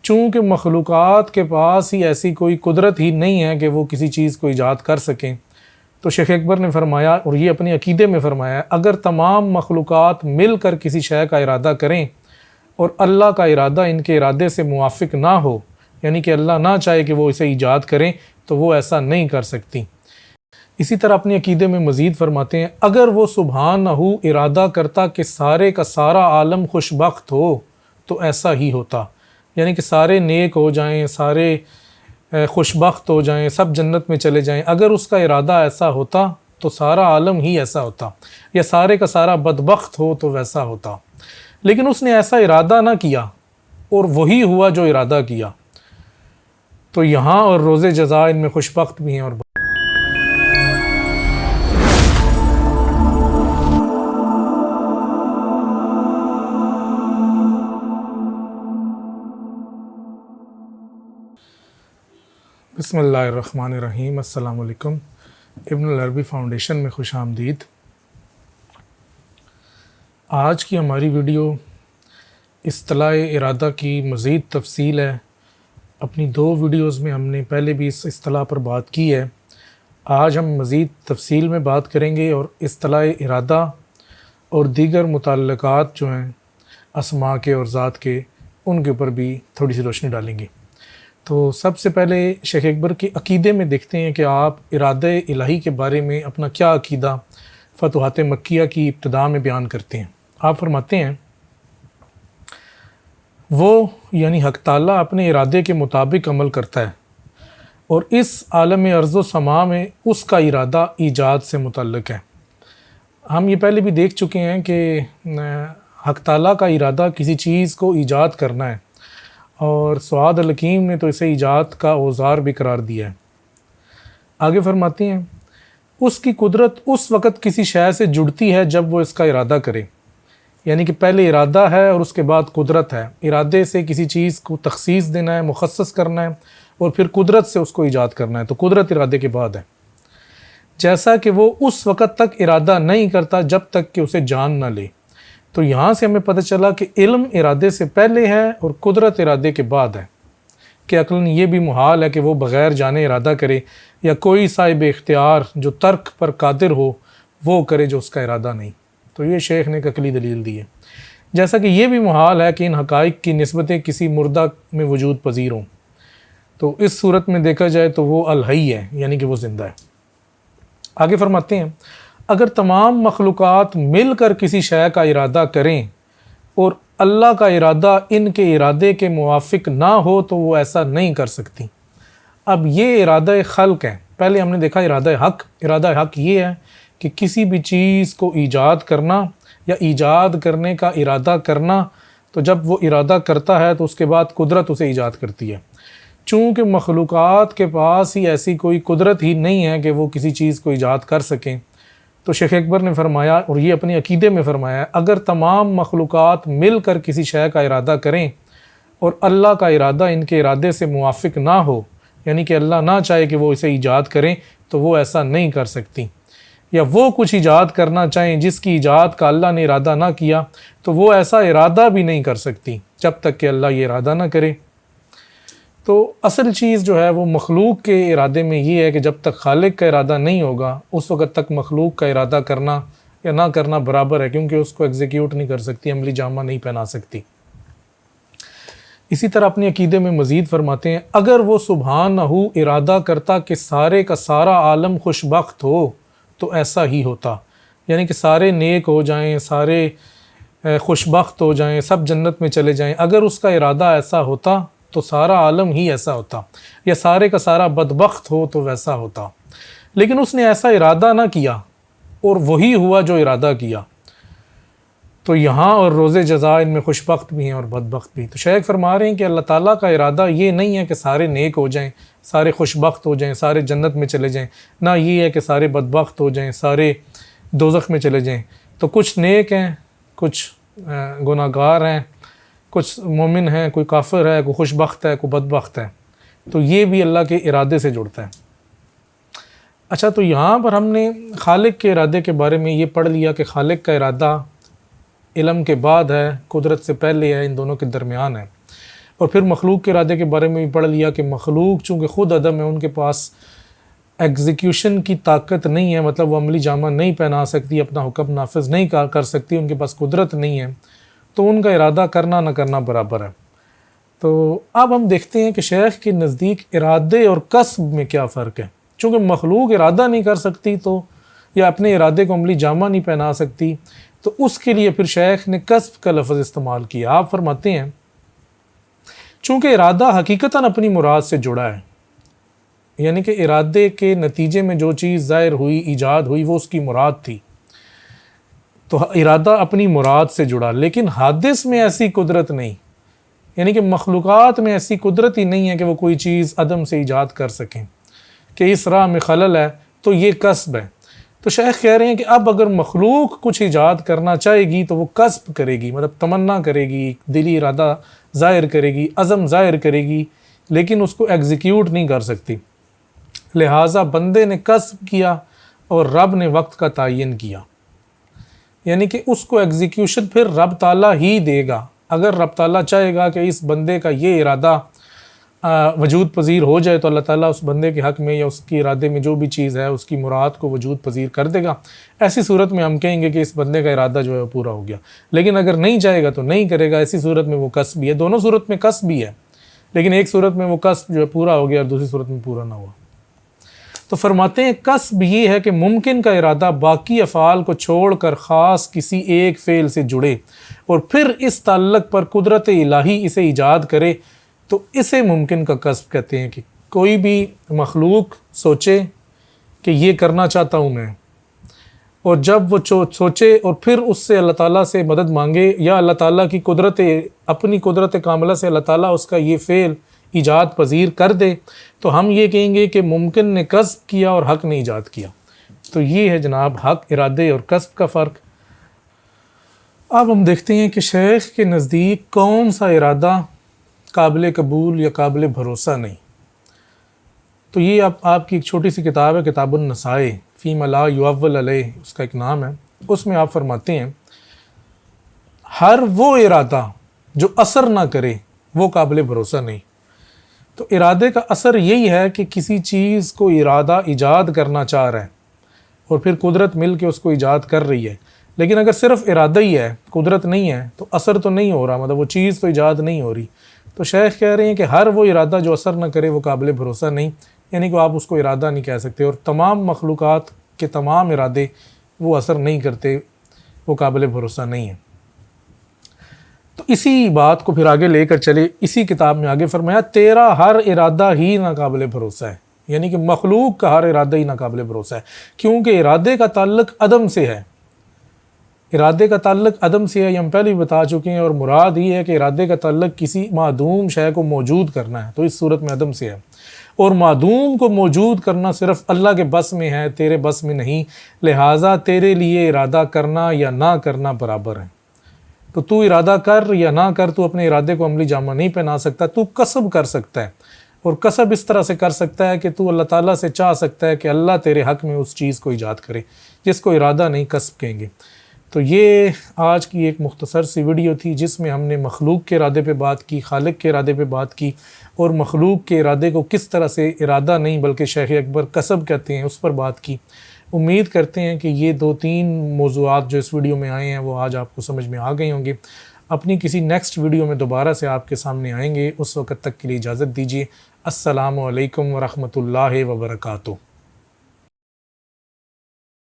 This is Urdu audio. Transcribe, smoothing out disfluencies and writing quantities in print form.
چونکہ مخلوقات کے پاس ہی ایسی کوئی قدرت ہی نہیں ہے کہ وہ کسی چیز کو ایجاد کر سکیں، تو شیخ اکبر نے فرمایا، اور یہ اپنے عقیدے میں فرمایا، اگر تمام مخلوقات مل کر کسی شے کا ارادہ کریں اور اللہ کا ارادہ ان کے ارادے سے موافق نہ ہو، یعنی کہ اللہ نہ چاہے کہ وہ اسے ایجاد کریں، تو وہ ایسا نہیں کر سکتی۔ اسی طرح اپنے عقیدے میں مزید فرماتے ہیں، اگر وہ سبحانہ ارادہ کرتا کہ سارے کا سارا عالم خوش بخت ہو تو ایسا ہی ہوتا، یعنی کہ سارے نیک ہو جائیں، سارے خوش بخت ہو جائیں، سب جنت میں چلے جائیں، اگر اس کا ارادہ ایسا ہوتا تو سارا عالم ہی ایسا ہوتا، یا سارے کا سارا بدبخت ہو تو ویسا ہوتا، لیکن اس نے ایسا ارادہ نہ کیا اور وہی ہوا جو ارادہ کیا، تو یہاں اور روز جزا ان میں خوش بخت بھی ہیں اور بسم اللہ الرحمن الرحیم۔ السلام علیکم۔ ابن العربی فاؤنڈیشن میں خوش آمدید۔ آج کی ہماری ویڈیو اصطلاح ارادہ کی مزید تفصیل ہے۔ اپنی 2 ویڈیوز میں ہم نے پہلے بھی اس اصطلاح پر بات کی ہے، آج ہم مزید تفصیل میں بات کریں گے اور اصطلاح ارادہ اور دیگر متعلقات جو ہیں اسماء کے اور ذات کے، ان کے اوپر بھی تھوڑی سی روشنی ڈالیں گے۔ تو سب سے پہلے شیخ اکبر کے عقیدے میں دیکھتے ہیں کہ آپ ارادہ الہی کے بارے میں اپنا کیا عقیدہ فتوحات مکیہ کی ابتدا میں بیان کرتے ہیں۔ آپ فرماتے ہیں، وہ یعنی حق تعالیٰ اپنے ارادے کے مطابق عمل کرتا ہے، اور اس عالم ارض و سما میں اس کا ارادہ ایجاد سے متعلق ہے۔ ہم یہ پہلے بھی دیکھ چکے ہیں کہ حق تعالیٰ کا ارادہ کسی چیز کو ایجاد کرنا ہے، اور سعاد الحکیم نے تو اسے ایجاد کا اوزار بھی قرار دیا ہے۔ آگے فرماتے ہیں، اس کی قدرت اس وقت کسی شے سے جڑتی ہے جب وہ اس کا ارادہ کرے، یعنی کہ پہلے ارادہ ہے اور اس کے بعد قدرت ہے۔ ارادے سے کسی چیز کو تخصیص دینا ہے، مخصص کرنا ہے، اور پھر قدرت سے اس کو ایجاد کرنا ہے، تو قدرت ارادے کے بعد ہے۔ جیسا کہ وہ اس وقت تک ارادہ نہیں کرتا جب تک کہ اسے جان نہ لے، تو یہاں سے ہمیں پتہ چلا کہ علم ارادے سے پہلے ہے اور قدرت ارادے کے بعد ہے، کہ عقلاً یہ بھی محال ہے کہ وہ بغیر جانے ارادہ کرے، یا کوئی صاحب اختیار جو ترک پر قادر ہو وہ کرے جو اس کا ارادہ نہیں۔ تو یہ شیخ نے ایک عقلی دلیل دی ہے۔ جیسا کہ یہ بھی محال ہے کہ ان حقائق کی نسبتیں کسی مردہ میں وجود پذیر ہوں، تو اس صورت میں دیکھا جائے تو وہ الحی ہے، یعنی کہ وہ زندہ ہے۔ آگے فرماتے ہیں، اگر تمام مخلوقات مل کر کسی شے کا ارادہ کریں اور اللہ کا ارادہ ان کے ارادے کے موافق نہ ہو تو وہ ایسا نہیں کر سکتی۔ اب یہ ارادہ خلق ہے۔ پہلے ہم نے دیکھا ارادہ حق۔ ارادہ حق یہ ہے کہ کسی بھی چیز کو ایجاد کرنا یا ایجاد کرنے کا ارادہ کرنا، تو جب وہ ارادہ کرتا ہے تو اس کے بعد قدرت اسے ایجاد کرتی ہے۔ چونکہ مخلوقات کے پاس ہی ایسی کوئی قدرت ہی نہیں ہے کہ وہ کسی چیز کو ایجاد کر سکیں، تو شیخ اکبر نے فرمایا، اور یہ اپنے عقیدے میں فرمایا، اگر تمام مخلوقات مل کر کسی شے کا ارادہ کریں اور اللہ کا ارادہ ان کے ارادے سے موافق نہ ہو، یعنی کہ اللہ نہ چاہے کہ وہ اسے ایجاد کریں، تو وہ ایسا نہیں کر سکتی، یا وہ کچھ ایجاد کرنا چاہیں جس کی ایجاد کا اللہ نے ارادہ نہ کیا، تو وہ ایسا ارادہ بھی نہیں کر سکتی جب تک کہ اللہ یہ ارادہ نہ کرے۔ تو اصل چیز جو ہے وہ مخلوق کے ارادے میں یہ ہے کہ جب تک خالق کا ارادہ نہیں ہوگا اس وقت تک مخلوق کا ارادہ کرنا یا نہ کرنا برابر ہے، کیونکہ اس کو ایگزیکیوٹ نہیں کر سکتی، عملی جامہ نہیں پہنا سکتی۔ اسی طرح اپنے عقیدے میں مزید فرماتے ہیں، اگر وہ سبحانہ ارادہ کرتا کہ سارے کا سارا عالم خوش بخت ہو تو ایسا ہی ہوتا، یعنی کہ سارے نیک ہو جائیں، سارے خوش بخت ہو جائیں، سب جنت میں چلے جائیں، اگر اس کا ارادہ ایسا ہوتا تو سارا عالم ہی ایسا ہوتا، یا سارے کا سارا بدبخت ہو تو ویسا ہوتا، لیکن اس نے ایسا ارادہ نہ کیا اور وہی ہوا جو ارادہ کیا، تو یہاں اور روز جزا ان میں خوش بخت بھی ہیں اور بدبخت بھی۔ تو شیخ فرما رہے ہیں کہ اللہ تعالیٰ کا ارادہ یہ نہیں ہے کہ سارے نیک ہو جائیں، سارے خوش بخت ہو جائیں، سارے جنت میں چلے جائیں، نہ یہ ہے کہ سارے بدبخت ہو جائیں، سارے دوزخ میں چلے جائیں۔ تو کچھ نیک ہیں، کچھ گناہ گار ہیں، کچھ مومن ہیں، کوئی کافر ہے، کوئی خوش بخت ہے، کوئی بدبخت ہے، تو یہ بھی اللہ کے ارادے سے جڑتا ہے۔ اچھا، تو یہاں پر ہم نے خالق کے ارادے کے بارے میں یہ پڑھ لیا کہ خالق کا ارادہ علم کے بعد ہے، قدرت سے پہلے ہے، ان دونوں کے درمیان ہے۔ اور پھر مخلوق کے ارادے کے بارے میں بھی پڑھ لیا کہ مخلوق چونکہ خود عدم ہے، ان کے پاس ایگزیکیوشن کی طاقت نہیں ہے، مطلب وہ عملی جامہ نہیں پہنا سکتی، اپنا حکم نافذ نہیں کر سکتی، ان کے پاس قدرت نہیں ہے، تو ان کا ارادہ کرنا نہ کرنا برابر ہے۔ تو اب ہم دیکھتے ہیں کہ شیخ کے نزدیک ارادے اور کسب میں کیا فرق ہے۔ چونکہ مخلوق ارادہ نہیں کر سکتی تو یا اپنے ارادے کو عملی جامہ نہیں پہنا سکتی، تو اس کے لیے پھر شیخ نے کسب کا لفظ استعمال کیا۔ آپ فرماتے ہیں چونکہ ارادہ حقیقتاً اپنی مراد سے جڑا ہے، یعنی کہ ارادے کے نتیجے میں جو چیز ظاہر ہوئی، ایجاد ہوئی، وہ اس کی مراد تھی، تو ارادہ اپنی مراد سے جڑا، لیکن حادث میں ایسی قدرت نہیں، یعنی کہ مخلوقات میں ایسی قدرت ہی نہیں ہے کہ وہ کوئی چیز عدم سے ایجاد کر سکیں کہ اس راہ میں خلل ہے تو یہ کسب ہے۔ تو شیخ کہہ رہے ہیں کہ اب اگر مخلوق کچھ ایجاد کرنا چاہے گی تو وہ کسب کرے گی، مطلب تمنا کرے گی، دلی ارادہ ظاہر کرے گی، عزم ظاہر کرے گی، لیکن اس کو ایگزیکیوٹ نہیں کر سکتی۔ لہٰذا بندے نے کسب کیا اور رب نے وقت کا تعین کیا، یعنی کہ اس کو ایگزیکیوشن پھر رب تعالیٰ ہی دے گا۔ اگر رب تعالیٰ چاہے گا کہ اس بندے کا یہ ارادہ وجود پذیر ہو جائے تو اللہ تعالیٰ اس بندے کے حق میں یا اس کی ارادے میں جو بھی چیز ہے اس کی مراد کو وجود پذیر کر دے گا۔ ایسی صورت میں ہم کہیں گے کہ اس بندے کا ارادہ جو ہے وہ پورا ہو گیا، لیکن اگر نہیں چاہے گا تو نہیں کرے گا، ایسی صورت میں وہ کسب بھی ہے۔ دونوں صورت میں کسب بھی ہے، لیکن ایک صورت میں وہ کسب جو ہے پورا ہو گیا اور دوسری صورت میں پورا نہ ہوا۔ تو فرماتے ہیں کسب یہ ہے کہ ممکن کا ارادہ باقی افعال کو چھوڑ کر خاص کسی ایک فعل سے جڑے اور پھر اس تعلق پر قدرت الہی اسے ایجاد کرے، تو اسے ممکن کا کسب کہتے ہیں۔ کہ کوئی بھی مخلوق سوچے کہ یہ کرنا چاہتا ہوں میں، اور جب وہ سوچے اور پھر اس سے اللہ تعالیٰ سے مدد مانگے یا اللہ تعالیٰ کی قدرت، اپنی قدرت کاملہ سے اللہ تعالیٰ اس کا یہ فعل ایجاد پذیر کر دے، تو ہم یہ کہیں گے کہ ممکن نے کسب کیا اور حق نے ایجاد کیا۔ تو یہ ہے جناب حق، ارادے اور کسب کا فرق۔ اب ہم دیکھتے ہیں کہ شیخ کے نزدیک کون سا ارادہ قابل قبول یا قابل بھروسہ نہیں۔ تو یہ آپ کی ایک چھوٹی سی کتاب ہے، کتاب النصائح فیما لا یؤول علیہ، اس کا ایک نام ہے۔ اس میں آپ فرماتے ہیں ہر وہ ارادہ جو اثر نہ کرے وہ قابل بھروسہ نہیں۔ تو ارادے کا اثر یہی ہے کہ کسی چیز کو ارادہ ایجاد کرنا چاہ رہا ہے اور پھر قدرت مل کے اس کو ایجاد کر رہی ہے، لیکن اگر صرف ارادہ ہی ہے، قدرت نہیں ہے، تو اثر تو نہیں ہو رہا، مطلب وہ چیز تو ایجاد نہیں ہو رہی۔ تو شیخ کہہ رہے ہیں کہ ہر وہ ارادہ جو اثر نہ کرے وہ قابل بھروسہ نہیں، یعنی کہ آپ اس کو ارادہ نہیں کہہ سکتے، اور تمام مخلوقات کے تمام ارادے وہ اثر نہیں کرتے، وہ قابل بھروسہ نہیں ہیں۔ تو اسی بات کو پھر آگے لے کر چلے، اسی کتاب میں آگے فرمایا تیرا ہر ارادہ ہی ناقابل بھروسہ ہے، یعنی کہ مخلوق کا ہر ارادہ ہی ناقابل بھروسہ ہے، کیونکہ ارادے کا تعلق عدم سے ہے۔ ارادے کا تعلق عدم سے ہے، یہ ہم پہلے بھی بتا چکے ہیں، اور مراد یہ ہے کہ ارادے کا تعلق کسی معدوم شے کو موجود کرنا ہے، تو اس صورت میں عدم سے ہے، اور معدوم کو موجود کرنا صرف اللہ کے بس میں ہے، تیرے بس میں نہیں، لہٰذا تیرے لیے ارادہ کرنا یا نہ کرنا برابر ہے۔ تو ارادہ کر یا نہ کر، تو اپنے ارادے کو عملی جامہ نہیں پہنا سکتا، تو کسب کر سکتا ہے، اور کسب اس طرح سے کر سکتا ہے کہ تو اللہ تعالیٰ سے چاہ سکتا ہے کہ اللہ تیرے حق میں اس چیز کو ایجاد کرے، جس کو ارادہ نہیں کسب کہیں گے۔ تو یہ آج کی ایک مختصر سی ویڈیو تھی جس میں ہم نے مخلوق کے ارادے پہ بات کی، خالق کے ارادے پہ بات کی، اور مخلوق کے ارادے کو کس طرح سے ارادہ نہیں بلکہ شیخ اکبر کسب کہتے ہیں اس پر بات کی۔ امید کرتے ہیں کہ یہ 2-3 موضوعات جو اس ویڈیو میں آئے ہیں وہ آج آپ کو سمجھ میں آ گئے ہوں گے۔ اپنی کسی نیکسٹ ویڈیو میں دوبارہ سے آپ کے سامنے آئیں گے، اس وقت تک کے لیے اجازت دیجیے۔ السلام علیکم ورحمۃ اللہ وبرکاتہ۔